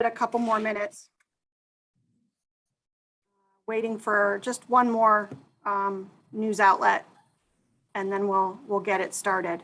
A couple more minutes. Waiting for just one more news outlet, and then we'll get it started.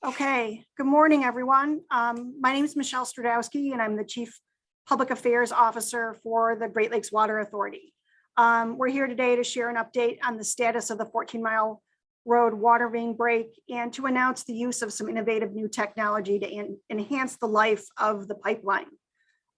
Okay, good morning, everyone. My name is Michelle Stradowski, and I'm the Chief Public Affairs Officer for the Great Lakes Water Authority. We're here today to share an update on the status of the 14-mile road water main break and to announce the use of some innovative new technology to enhance the life of the pipeline.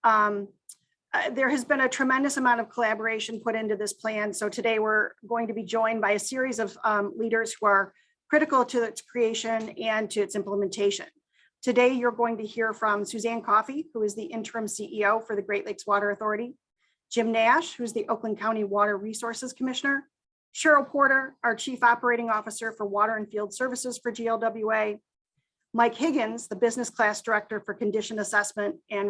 There has been a tremendous amount of collaboration put into this plan. So today we're going to be joined by a series of leaders who are critical to its creation and to its implementation. Today, you're going to hear from Suzanne Coffey, who is the interim CEO for the Great Lakes Water Authority, Jim Nash, who's the Oakland County Water Resources Commissioner, Cheryl Porter, our Chief Operating Officer for Water and Field Services for GLWA, Mike Higgins, the Business Class Director for Condition Assessment and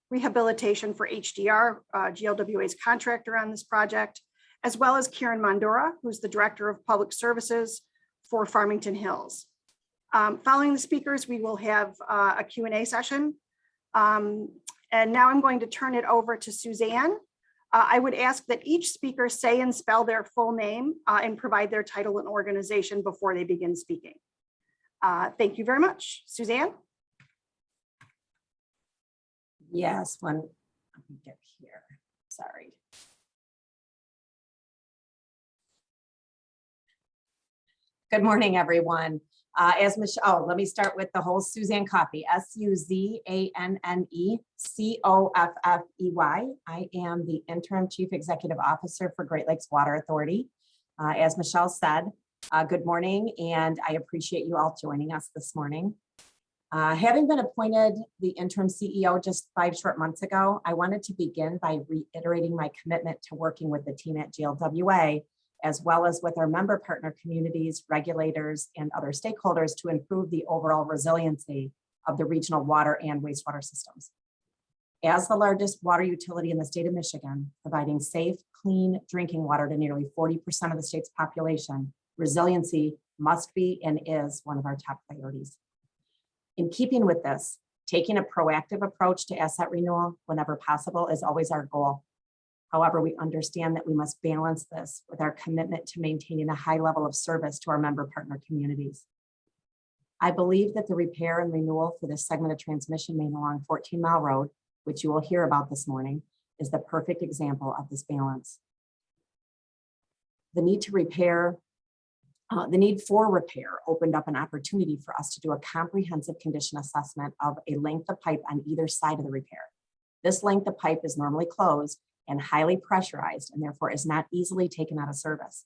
Rehabilitation for HDR, GLWA's contractor on this project, as well as Karen Mandora, who's the Director of Public Services for Farmington Hills. Following the speakers, we will have a Q&A session. And now I'm going to turn it over to Suzanne. I would ask that each speaker say and spell their full name and provide their title and organization before they begin speaking. Thank you very much. Suzanne? Yes, let me get here. Sorry. Good morning, everyone. As Michelle, let me start with the whole Suzanne Coffey, SUZANNECOFFEY. I am the interim chief executive officer for Great Lakes Water Authority. As Michelle said, good morning, and I appreciate you all joining us this morning. Having been appointed the interim CEO just 5 short months ago, I wanted to begin by reiterating my commitment to working with the team at GLWA, as well as with our member partner communities, regulators, and other stakeholders to improve the overall resiliency of the regional water and wastewater systems. As the largest water utility in the state of Michigan, providing safe, clean drinking water to nearly 40% of the state's population, resiliency must be and is one of our top priorities. In keeping with this, taking a proactive approach to asset renewal whenever possible is always our goal. However, we understand that we must balance this with our commitment to maintaining a high level of service to our member partner communities. I believe that the repair and renewal for this segment of transmission main along 14-mile road, which you will hear about this morning, is the perfect example of this balance. The need for repair opened up an opportunity for us to do a comprehensive condition assessment of a length of pipe on either side of the repair. This length of pipe is normally closed and highly pressurized, and therefore is not easily taken out of service.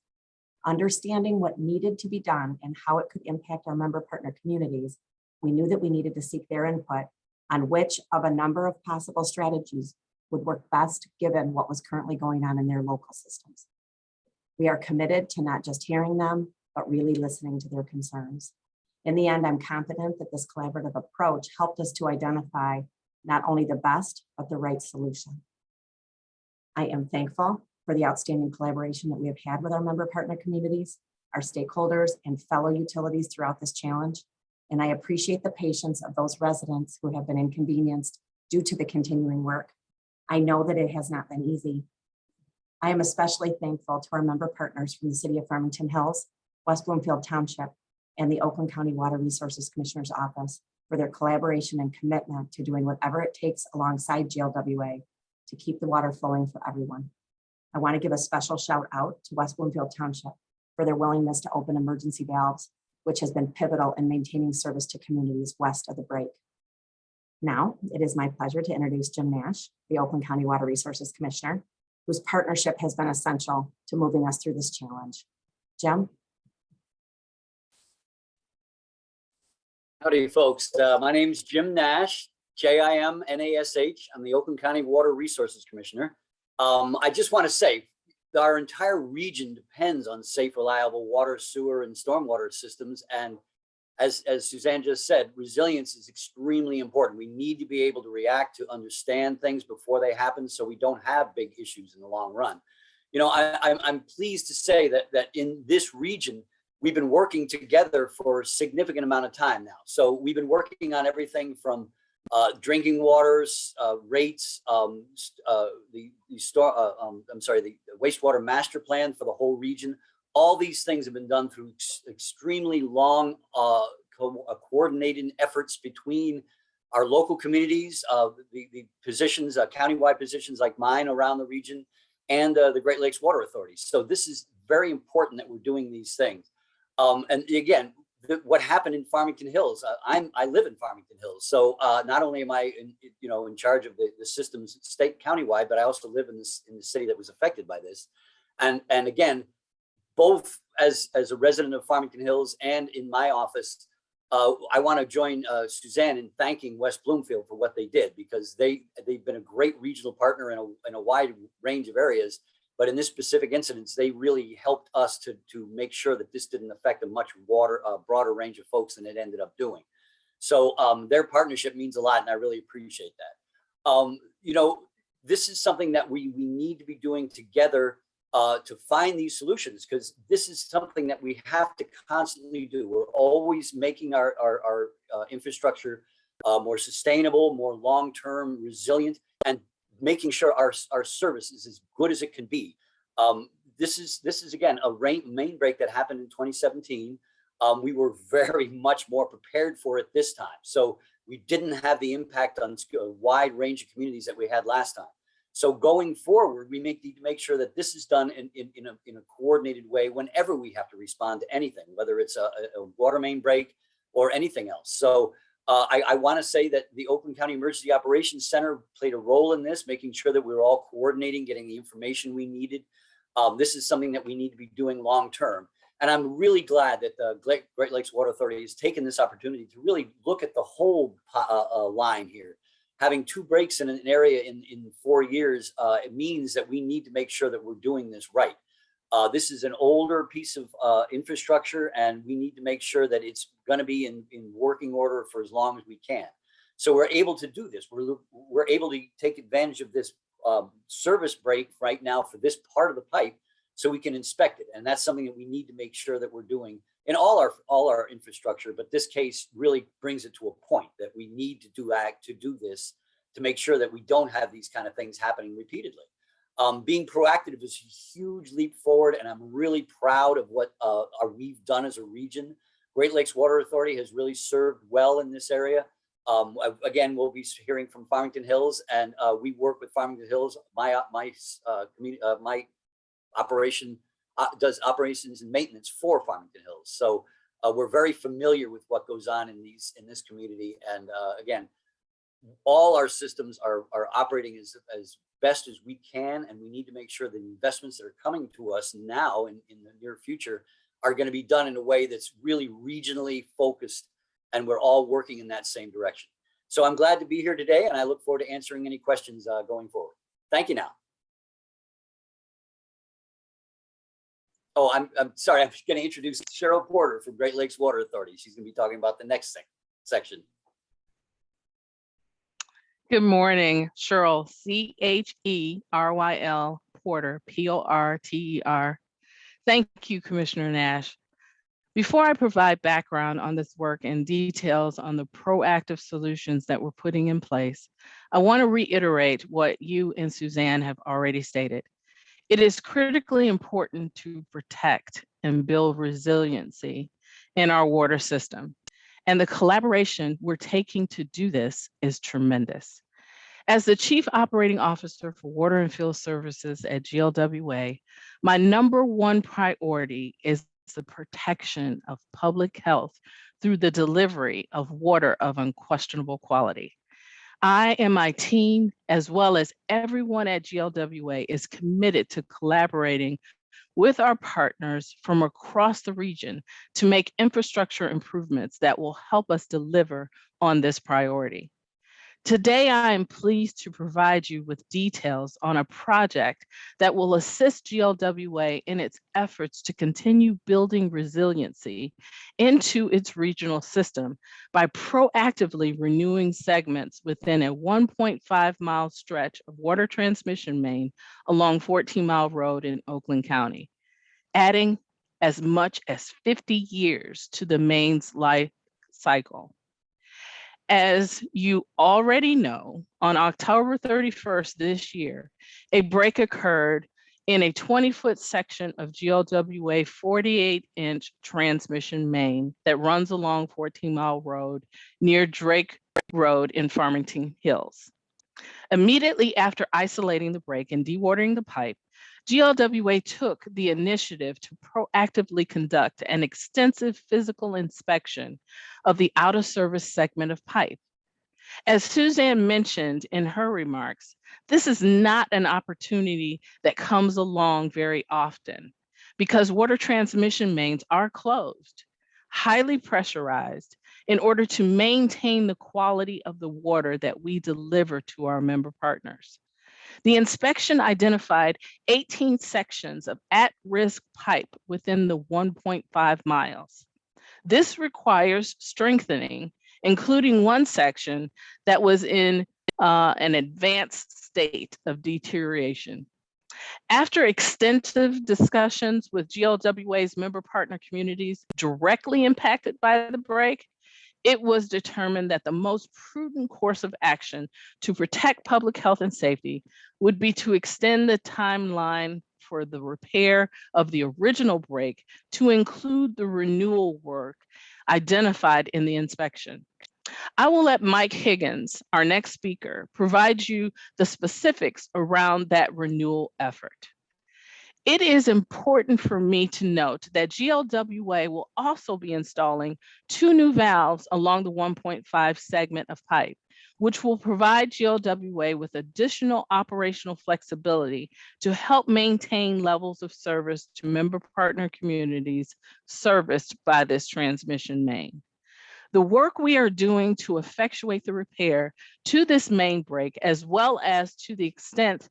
Understanding what needed to be done and how it could impact our member partner communities, we knew that we needed to seek their input on which of a number of possible strategies would work best given what was currently going on in their local systems. We are committed to not just hearing them, but really listening to their concerns. In the end, I'm confident that this collaborative approach helped us to identify not only the best, but the right solution. I am thankful for the outstanding collaboration that we have had with our member partner communities, our stakeholders, and fellow utilities throughout this challenge. And I appreciate the patience of those residents who have been inconvenienced due to the continuing work. I know that it has not been easy. I am especially thankful to our member partners from the city of Farmington Hills, West Bloomfield Township, and the Oakland County Water Resources Commissioner's Office for their collaboration and commitment to doing whatever it takes alongside GLWA to keep the water flowing for everyone. I want to give a special shout out to West Bloomfield Township for their willingness to open emergency valves, which has been pivotal in maintaining service to communities west of the break. Now, it is my pleasure to introduce Jim Nash, the Oakland County Water Resources Commissioner, whose partnership has been essential to moving us through this challenge. Jim? Howdy, folks. My name's Jim Nash, Jim-Nash. I'm the Oakland County Water Resources Commissioner. I just want to say our entire region depends on safe, reliable water, sewer, and stormwater systems. And as Suzanne just said, resilience is extremely important. We need to be able to react to understand things before they happen so we don't have big issues in the long run. You know, I'm pleased to say that in this region, we've been working together for a significant amount of time now. So we've been working on everything from drinking waters, rates, the wastewater master plan for the whole region. All these things have been done through extremely long coordinated efforts between our local communities, the positions, countywide positions like mine around the region, and the Great Lakes Water Authority. So this is very important that we're doing these things. And again, what happened in Farmington Hills, I live in Farmington Hills. So not only am I in charge of the systems state countywide, but I also live in the city that was affected by this. And again, both as a resident of Farmington Hills and in my office, I want to join Suzanne in thanking West Bloomfield for what they did, because they've been a great regional partner in a wide range of areas. But in this specific incident, they really helped us to make sure that this didn't affect a much broader range of folks than it ended up doing. So their partnership means a lot, and I really appreciate that. This is something that we need to be doing together to find these solutions, because this is something that we have to constantly do. We're always making our infrastructure more sustainable, more long-term, resilient, and making sure our service is as good as it can be. This is again a main break that happened in 2017. We were very much more prepared for it this time, so we didn't have the impact on a wide range of communities that we had last time. So going forward, we need to make sure that this is done in a coordinated way whenever we have to respond to anything, whether it's a water main break or anything else. So I want to say that the Oakland County Emergency Operations Center played a role in this, making sure that we were all coordinating, getting the information we needed. This is something that we need to be doing long term. And I'm really glad that the Great Lakes Water Authority has taken this opportunity to really look at the whole line here. Having 2 breaks in an area in 4 years, it means that we need to make sure that we're doing this right. This is an older piece of infrastructure, and we need to make sure that it's going to be in working order for as long as we can. So we're able to do this. We're able to take advantage of this service break right now for this part of the pipe, so we can inspect it. And that's something that we need to make sure that we're doing in all our infrastructure. But this case really brings it to a point that we need to do this to make sure that we don't have these kind of things happening repeatedly. Being proactive is a huge leap forward, and I'm really proud of what we've done as a region. Great Lakes Water Authority has really served well in this area. Again, we'll be hearing from Farmington Hills, and we work with Farmington Hills. My operation does operations and maintenance for Farmington Hills, so we're very familiar with what goes on in this community. And again, all our systems are operating as best as we can, and we need to make sure the investments that are coming to us now in the near future are going to be done in a way that's really regionally focused, and we're all working in that same direction. So I'm glad to be here today, and I look forward to answering any questions going forward. Thank you now. Oh, I'm sorry, I'm going to introduce Cheryl Porter from Great Lakes Water Authority. She's going to be talking about the next section. Good morning, Cheryl, Cheryl Porter, Porter. Thank you, Commissioner Nash. Before I provide background on this work and details on the proactive solutions that we're putting in place, I want to reiterate what you and Suzanne have already stated. It is critically important to protect and build resiliency in our water system. And the collaboration we're taking to do this is tremendous. As the Chief Operating Officer for Water and Field Services at GLWA, my number one priority is the protection of public health through the delivery of water of unquestionable quality. I and my team, as well as everyone at GLWA, is committed to collaborating with our partners from across the region to make infrastructure improvements that will help us deliver on this priority. Today, I am pleased to provide you with details on a project that will assist GLWA in its efforts to continue building resiliency into its regional system by proactively renewing segments within a 1.5-mile stretch of water transmission main along 14 Mile Road in Oakland County, adding as much as 50 years to the main's life cycle. As you already know, on October 31st this year, a break occurred in a 20-foot section of GLWA 48-inch transmission main that runs along 14 Mile Road near Drake Road in Farmington Hills. Immediately after isolating the break and dewatering the pipe, GLWA took the initiative to proactively conduct an extensive physical inspection of the out-of-service segment of pipe. As Suzanne mentioned in her remarks, this is not an opportunity that comes along very often because water transmission mains are closed, highly pressurized, in order to maintain the quality of the water that we deliver to our member partners. The inspection identified 18 sections of at-risk pipe within the 1.5 miles. This requires strengthening, including one section that was in an advanced state of deterioration. After extensive discussions with GLWA's member partner communities directly impacted by the break, it was determined that the most prudent course of action to protect public health and safety would be to extend the timeline for the repair of the original break to include the renewal work identified in the inspection. I will let Mike Higgins, our next speaker, provide you the specifics around that renewal effort. It is important for me to note that GLWA will also be installing 2 new valves along the 1.5 segment of pipe, which will provide GLWA with additional operational flexibility to help maintain levels of service to member partner communities serviced by this transmission main. The work we are doing to effectuate the repair to this main break, as well as to extend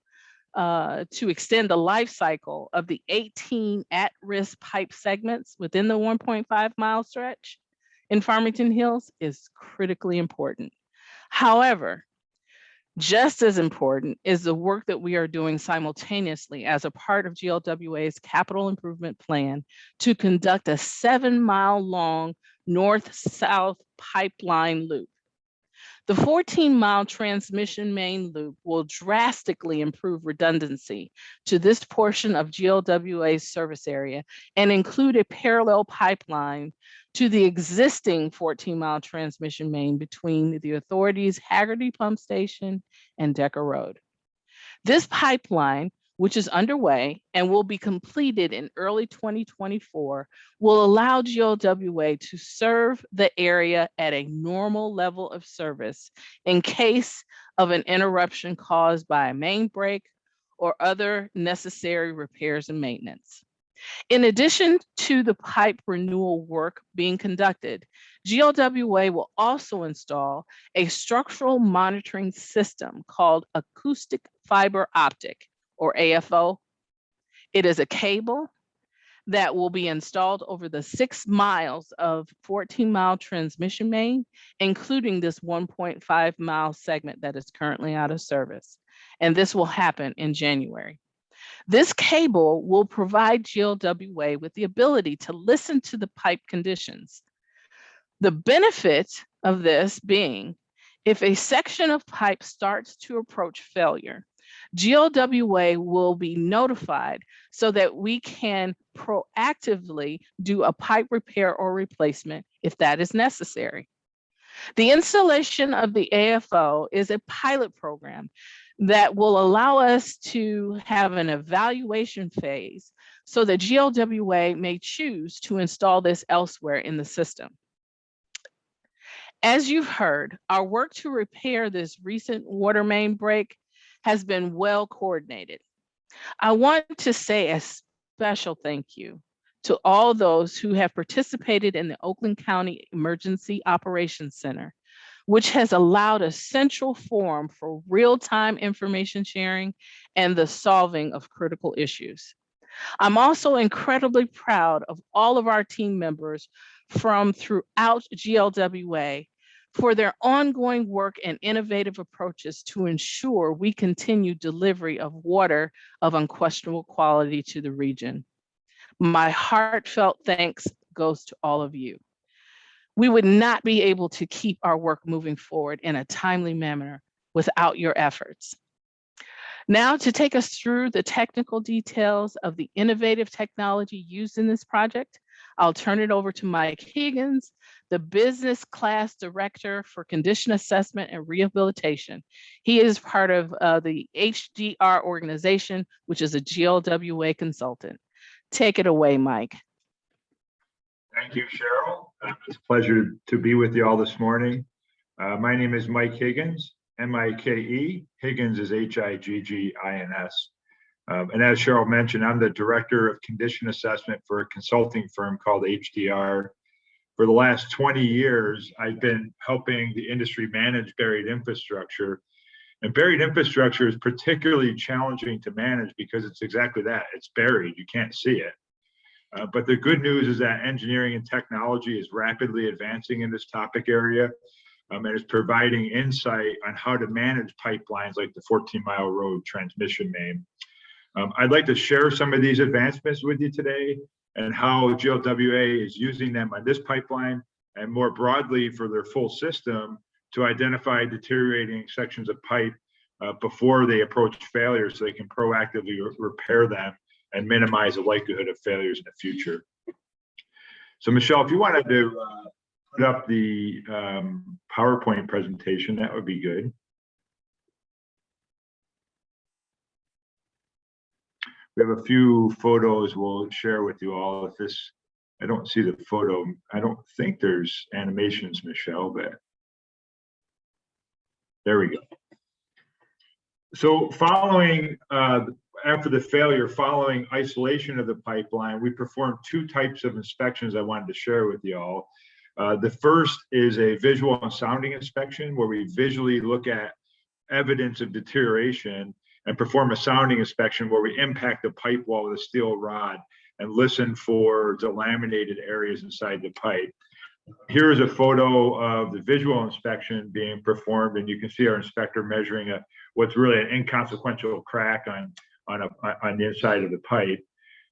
the life cycle of the 18 at-risk pipe segments within the 1.5-mile stretch in Farmington Hills, is critically important. However, just as important is the work that we are doing simultaneously as a part of GLWA's capital improvement plan to conduct a 7-mile-long north-south pipeline loop. The 14-mile transmission main loop will drastically improve redundancy to this portion of GLWA's service area and include a parallel pipeline to the existing 14-mile transmission main between the authority's Haggerty Pump Station and Decker Road. This pipeline, which is underway and will be completed in early 2024, will allow GLWA to serve the area at a normal level of service in case of an interruption caused by a main break or other necessary repairs and maintenance. In addition to the pipe renewal work being conducted, GLWA will also install a structural monitoring system called acoustic fiber optic, or AFO. It is a cable that will be installed over the 6 miles of 14-mile transmission main, including this 1.5-mile segment that is currently out of service. And this will happen in January. This cable will provide GLWA with the ability to listen to the pipe conditions. The benefit of this being, if a section of pipe starts to approach failure, GLWA will be notified so that we can proactively do a pipe repair or replacement if that is necessary. The installation of the AFO is a pilot program that will allow us to have an evaluation phase so that GLWA may choose to install this elsewhere in the system. As you've heard, our work to repair this recent water main break has been well coordinated. I want to say a special thank you to all those who have participated in the Oakland County Emergency Operations Center, which has allowed a central forum for real-time information sharing and the solving of critical issues. I'm also incredibly proud of all of our team members from throughout GLWA for their ongoing work and innovative approaches to ensure we continue delivery of water of unquestionable quality to the region. My heartfelt thanks goes to all of you. We would not be able to keep our work moving forward in a timely manner without your efforts. Now, to take us through the technical details of the innovative technology used in this project, I'll turn it over to Mike Higgins, the Business Class Director for Condition Assessment and Rehabilitation. He is part of the HDR organization, which is a GLWA consultant. Take it away, Mike. Thank you, Cheryl. It's a pleasure to be with you all this morning. My name is Mike Higgins, M-I-K-E. Higgins is H-I-G-G-I-N-S. And as Cheryl mentioned, I'm the Director of Condition Assessment for a consulting firm called HDR. For the last 20 years, I've been helping the industry manage buried infrastructure. And buried infrastructure is particularly challenging to manage because it's exactly that. It's buried, you can't see it. But the good news is that engineering and technology is rapidly advancing in this topic area, and is providing insight on how to manage pipelines like the 14-mile road transmission main. I'd like to share some of these advancements with you today and how GLWA is using them on this pipeline and more broadly for their full system to identify deteriorating sections of pipe before they approach failure so they can proactively repair them and minimize the likelihood of failures in the future. So Michelle, if you wanted to put up the PowerPoint presentation, that would be good. We have a few photos we'll share with you all. If this, I don't see the photo. I don't think there's animations, Michelle, but there we go. So following, after the failure, following isolation of the pipeline, we performed two types of inspections I wanted to share with you all. The first is a visual and sounding inspection where we visually look at evidence of deterioration and perform a sounding inspection where we impact the pipe wall with a steel rod and listen for delaminated areas inside the pipe. Here is a photo of the visual inspection being performed, and you can see our inspector measuring what's really an inconsequential crack on the inside of the pipe.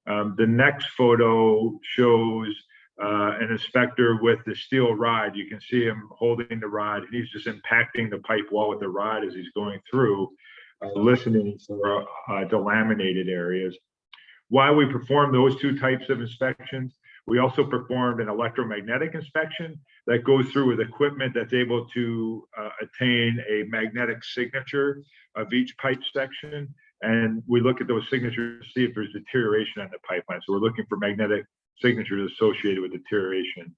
The next photo shows an inspector with the steel rod. You can see him holding the rod, and he's just impacting the pipe wall with the rod as he's going through, listening for delaminated areas. While we perform those two types of inspections, we also performed an electromagnetic inspection that goes through with equipment that's able to attain a magnetic signature of each pipe section. And we look at those signatures to see if there's deterioration on the pipeline. So we're looking for magnetic signatures associated with deterioration.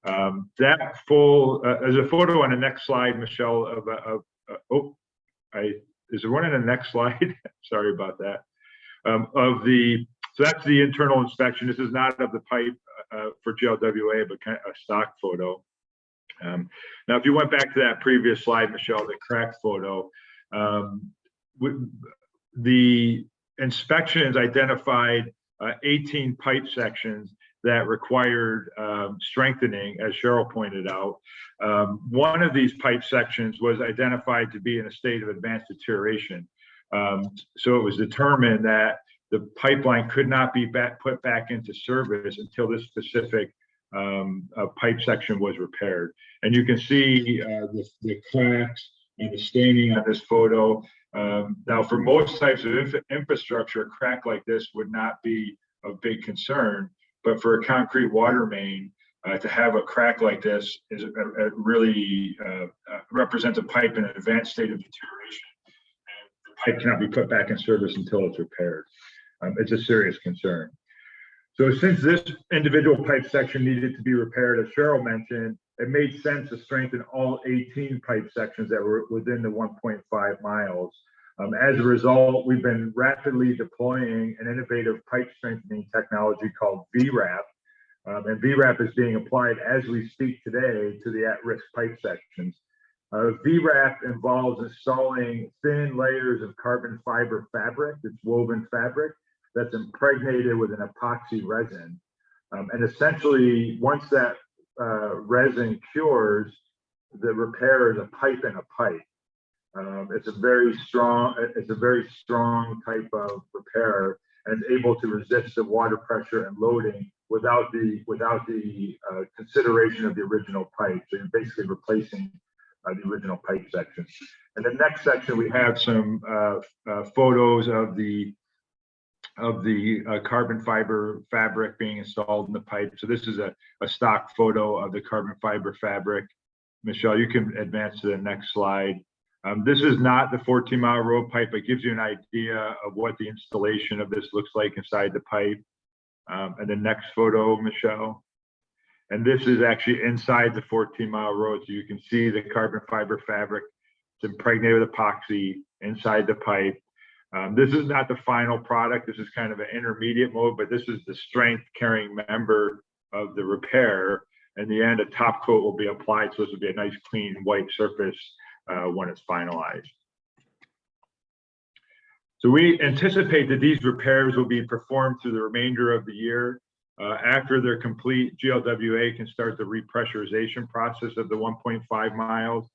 That full, there's a photo on the next slide, Michelle, is there one on the next slide? Sorry about that. So that's the internal inspection. This is not of the pipe for GLWA, but kind of a stock photo. Now, if you went back to that previous slide, Michelle, the crack photo, the inspections identified 18 pipe sections that required strengthening, as Cheryl pointed out. One of these pipe sections was identified to be in a state of advanced deterioration. So it was determined that the pipeline could not be put back into service until this specific pipe section was repaired. And you can see the cracks and the staining on this photo. Now, for most types of infrastructure, a crack like this would not be a big concern, but for a concrete water main, to have a crack like this is really represents a pipe in an advanced state of deterioration, and the pipe cannot be put back in service until it's repaired. It's a serious concern. So since this individual pipe section needed to be repaired, as Cheryl mentioned, it made sense to strengthen all 18 pipe sections that were within the 1.5 miles. As a result, we've been rapidly deploying an innovative pipe strengthening technology called VRAP. And VRAP is being applied as we speak today to the at-risk pipe sections. VRAP involves installing thin layers of carbon fiber fabric, it's woven fabric, that's impregnated with an epoxy resin. And essentially, once that resin cures, the repair is a pipe in a pipe. It's a very strong type of repair, and is able to resist the water pressure and loading without the consideration of the original pipe. So you're basically replacing the original pipe section. And the next section, we have some photos of the carbon fiber fabric being installed in the pipe. So this is a stock photo of the carbon fiber fabric. Michelle, you can advance to the next slide. This is not the 14-mile road pipe. It gives you an idea of what the installation of this looks like inside the pipe. And the next photo, Michelle. And this is actually inside the 14-mile road. So you can see the carbon fiber fabric. It's impregnated with epoxy inside the pipe. This is not the final product. This is kind of an intermediate mode, but this is the strength carrying member of the repair. In the end, a top coat will be applied. So this will be a nice clean white surface when it's finalized. So we anticipate that these repairs will be performed through the remainder of the year. After they're complete, GLWA can start the repressurization process of the 1.5 miles.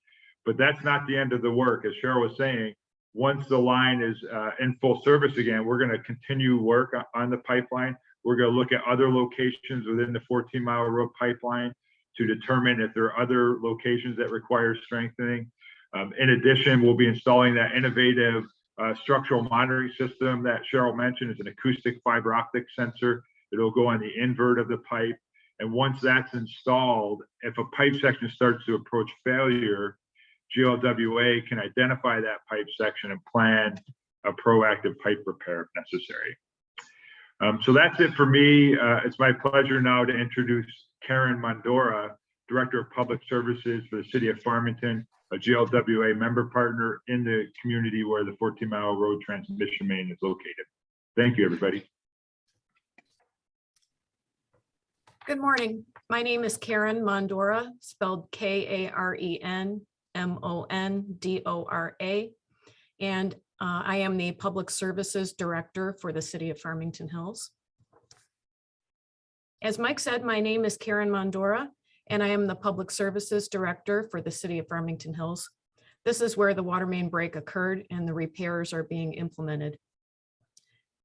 But that's not the end of the work. As Cheryl was saying, once the line is in full service again, we're going to continue work on the pipeline. We're going to look at other locations within the 14-mile road pipeline to determine if there are other locations that require strengthening. In addition, we'll be installing that innovative structural monitoring system that Cheryl mentioned. It's an acoustic fiber optic sensor. It'll go on the invert of the pipe. And once that's installed, if a pipe section starts to approach failure, GLWA can identify that pipe section and plan a proactive pipe repair if necessary. So that's it for me. It's my pleasure now to introduce Karen Mandora, Director of Public Services for the City of Farmington, a GLWA member partner in the community where the 14-mile road transmission main is located. Thank you, everybody. Good morning. My name is Karen Mandora, spelled K-A-R-E-N-M-O-N-D-O-R-A. And I am the Public Services Director for the City of Farmington Hills. As Mike said, my name is Karen Mandora, and I am the Public Services Director for the City of Farmington Hills. This is where the water main break occurred and the repairs are being implemented.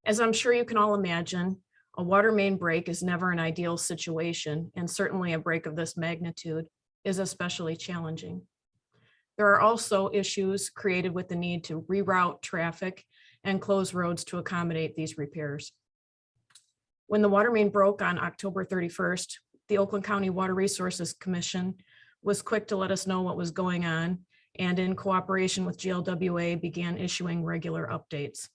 As I'm sure you can all imagine, a water main break is never an ideal situation, and certainly a break of this magnitude is especially challenging. There are also issues created with the need to reroute traffic and close roads to accommodate these repairs. When the water main broke on October 31st, the Oakland County Water Resources Commission was quick to let us know what was going on, and in cooperation with GLWA began issuing regular updates.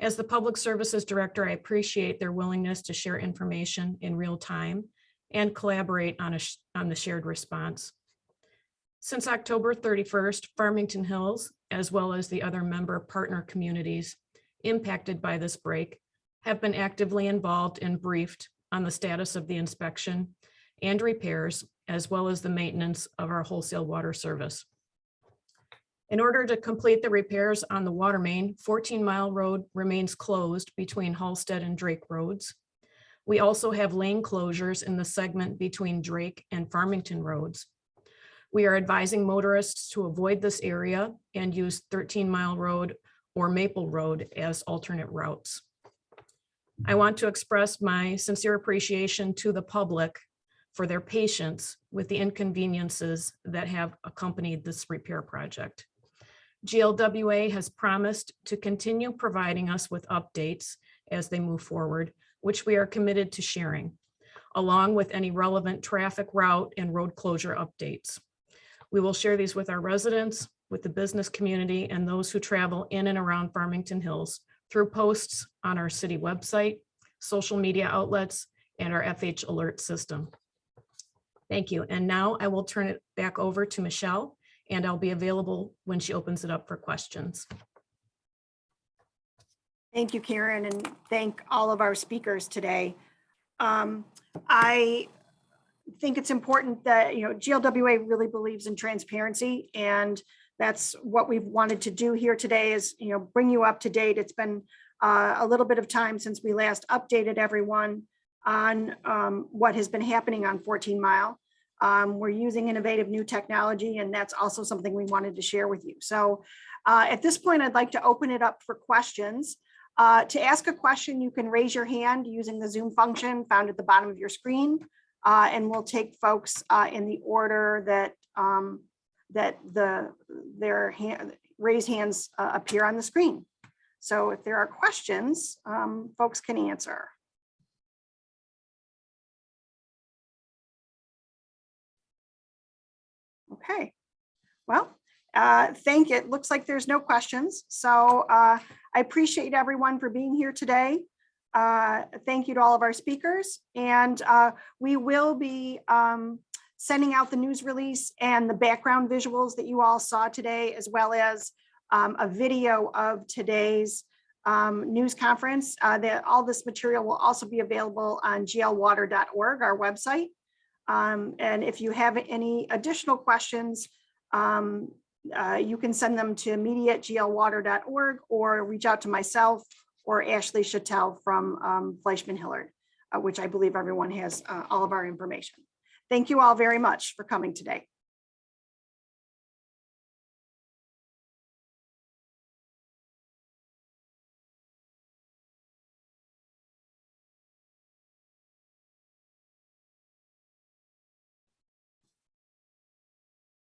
As the Public Services Director, I appreciate their willingness to share information in real time and collaborate on the shared response. Since October 31st, Farmington Hills, as well as the other member partner communities impacted by this break, have been actively involved and briefed on the status of the inspection and repairs, as well as the maintenance of our wholesale water service. In order to complete the repairs on the water main, 14-mile road remains closed between Halsted and Drake roads. We also have lane closures in the segment between Drake and Farmington roads. We are advising motorists to avoid this area and use 13-mile road or Maple Road as alternate routes. I want to express my sincere appreciation to the public for their patience with the inconveniences that have accompanied this repair project. GLWA has promised to continue providing us with updates as they move forward, which we are committed to sharing, along with any relevant traffic route and road closure updates. We will share these with our residents, with the business community, and those who travel in and around Farmington Hills through posts on our city website, social media outlets, and our FH alert system. Thank you. And now I will turn it back over to Michelle, and I'll be available when she opens it up for questions. Thank you, Karen, and thank all of our speakers today. I think it's important that, GLWA really believes in transparency, and that's what we've wanted to do here today is, bring you up to date. It's been a little bit of time since we last updated everyone on what has been happening on 14 Mile. We're using innovative new technology, and that's also something we wanted to share with you. So at this point, I'd like to open it up for questions. To ask a question, you can raise your hand using the Zoom function found at the bottom of your screen, and we'll take folks in the order that their raised hands appear on the screen. So if there are questions, folks can answer. Okay, well, thank you. It looks like there's no questions. So I appreciate everyone for being here today. Thank you to all of our speakers. And we will be sending out the news release and the background visuals that you all saw today, as well as a video of today's news conference. All this material will also be available on glwater.org, our website. And if you have any additional questions, you can send them to media@glwater.org or reach out to myself or Ashley Chattel from Fleischman Hillard, which I believe everyone has all of our information. Thank you all very much for coming today.